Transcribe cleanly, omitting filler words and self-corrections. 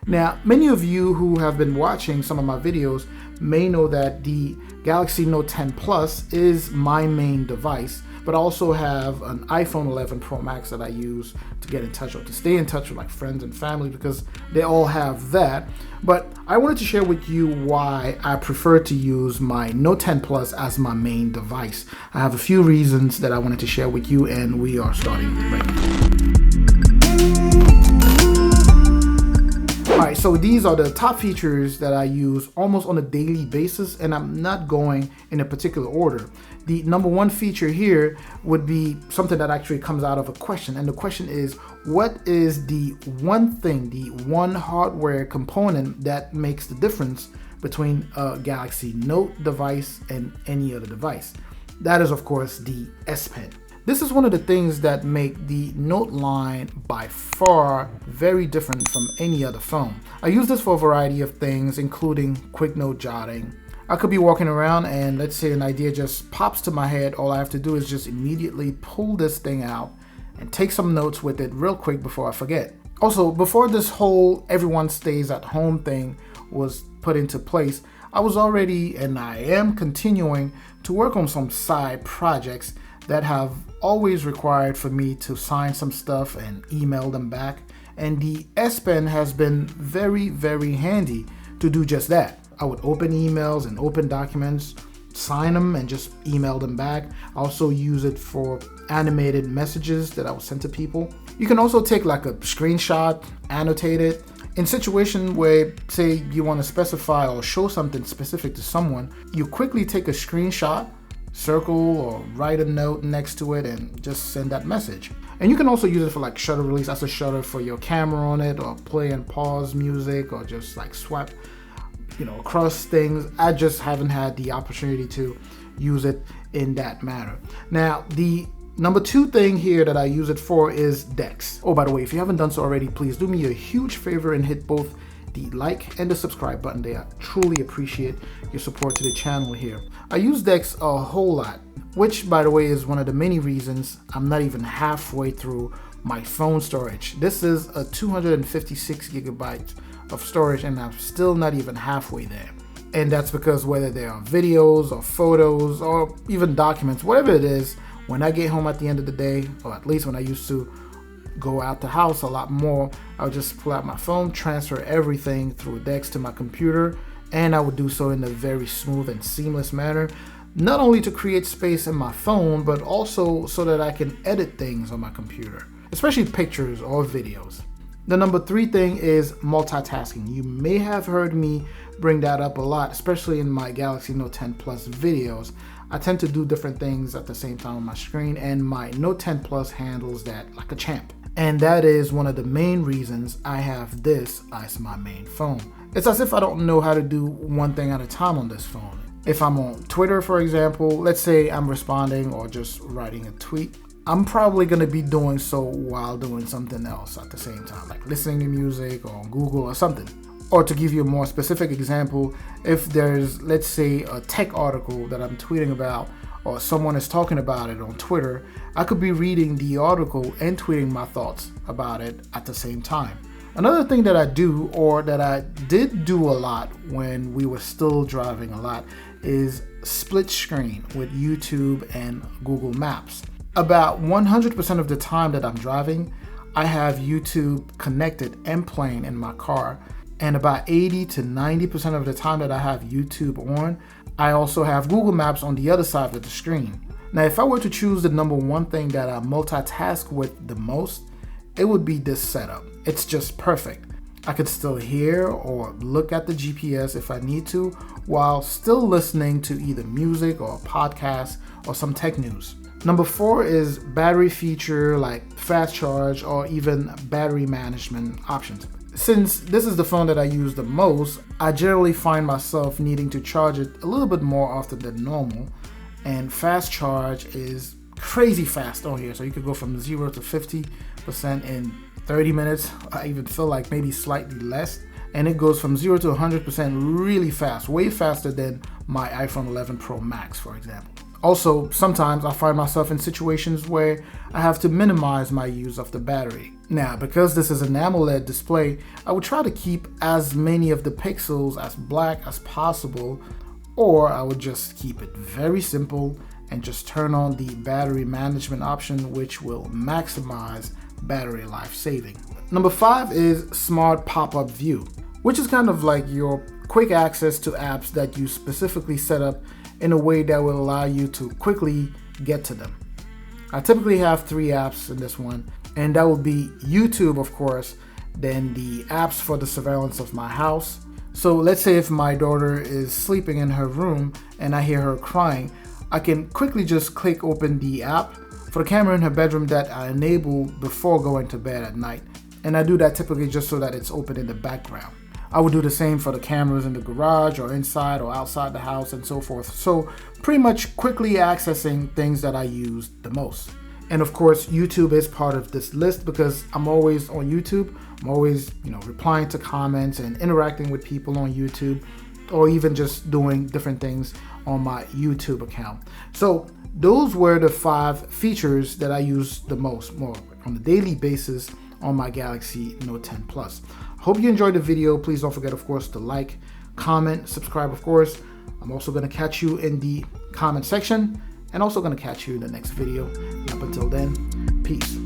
Now, many of you who have been watching some of my videos may know that the Galaxy Note 10 Plus is my main device, but I also have an iPhone 11 Pro Max that I use to get in touch or to stay in touch with like friends and family because they all have that. But I wanted to share with you why I prefer to use my Note 10 Plus as my main device. I have a few reasons that I wanted to share with you, and we are starting right now. Alright, so these are the top features that I use almost on a daily basis, and I'm not going in a particular order. The number one feature here would be something that actually comes out of a question, and the question is, what is the one thing, the one hardware component that makes the difference between a Galaxy Note device and any other device? That is, of course, the S Pen. This is one of the things that make the Note line by far very different from any other phone. I use this for a variety of things, including quick note jotting. I could be walking around and let's say an idea just pops to my head. All I have to do is just immediately pull this thing out and take some notes with it real quick before I forget. Also, before this whole everyone stays at home thing was put into place, I was already, and I am continuing to work on some side projects that have always required for me to sign some stuff and email them back. And the S Pen has been very, very handy to do just that. I would open emails and open documents, sign them and just email them back. I also use it for animated messages that I would send to people. You can also take like a screenshot, annotate it. In situation where, say, you want to specify or show something specific to someone, you quickly take a screenshot, circle or write a note next to it and just send that message. And you can also use it for like shutter release as a shutter for your camera on it, or play and pause music, or just like swipe, across things. I just haven't had the opportunity to use it in that manner. Now, the number two thing here that I use it for is Dex. Oh, by the way, if you haven't done so already, please do me a huge favor and hit both the like and the subscribe button there. I truly appreciate your support to the channel here. I use Dex a whole lot, which by the way is one of the many reasons I'm not even halfway through my phone storage. This is a 256 gigabytes of storage and I'm still not even halfway there. And that's because whether they are videos or photos or even documents, whatever it is, when I get home at the end of the day, or at least when I used to go out the house a lot more, I would just pull out my phone, transfer everything through Dex to my computer, and I would do so in a very smooth and seamless manner, not only to create space in my phone, but also so that I can edit things on my computer, especially pictures or videos. The number three thing is multitasking. You may have heard me bring that up a lot, especially in my Galaxy Note 10 Plus videos. I tend to do different things at the same time on my screen, and my Note 10 Plus handles that like a champ. And that is one of the main reasons I have this as my main phone. It's as if I don't know how to do one thing at a time on this phone. If I'm on Twitter, for example, let's say I'm responding or just writing a tweet, I'm probably going to be doing so while doing something else at the same time, like listening to music or on Google or something. Or to give you a more specific example, if there's, let's say, a tech article that I'm tweeting about, or someone is talking about it on Twitter, I could be reading the article and tweeting my thoughts about it at the same time. Another thing that I do, or that I did do a lot when we were still driving a lot, is split screen with YouTube and Google Maps. About 100% of the time that I'm driving, I have YouTube connected and playing in my car. And about 80 to 90% of the time that I have YouTube on, I also have Google Maps on the other side of the screen. Now, if I were to choose the number one thing that I multitask with the most, it would be this setup. It's just perfect. I could still hear or look at the GPS if I need to, while still listening to either music or a podcast or some tech news. Number four is battery feature like fast charge or even battery management options. Since this is the phone that I use the most, I generally find myself needing to charge it a little bit more often than normal, and fast charge is crazy fast on here. So you could go from 0 to 50% in 30 minutes. I even feel like maybe slightly less, and it goes from 0 to 100% really fast, way faster than my iPhone 11 Pro Max, for example. Also, sometimes I find myself in situations where I have to minimize my use of the battery. Now, because this is an AMOLED display, I would try to keep as many of the pixels as black as possible, or I would just keep it very simple and just turn on the battery management option, which will maximize battery life saving. Number 5 is Smart Pop-Up View, which is kind of like your quick access to apps that you specifically set up in a way that will allow you to quickly get to them. I typically have 3 apps in this one, and that will be YouTube, of course, then the apps for the surveillance of my house. So let's say if my daughter is sleeping in her room and I hear her crying, I can quickly just click open the app for the camera in her bedroom that I enable before going to bed at night. And I do that typically just so that it's open in the background. I would do the same for the cameras in the garage or inside or outside the house and so forth. So pretty much quickly accessing things that I use the most. And of course, YouTube is part of this list because I'm always on YouTube. I'm always, replying to comments and interacting with people on YouTube, or even just doing different things on my YouTube account. So those were the 5 features that I use the most, more on a daily basis on my Galaxy Note 10 Plus. Hope you enjoyed the video. Please don't forget, of course, to like, comment, subscribe, of course. I'm also going to catch you in the comment section and also going to catch you in the next video. Up until then, peace.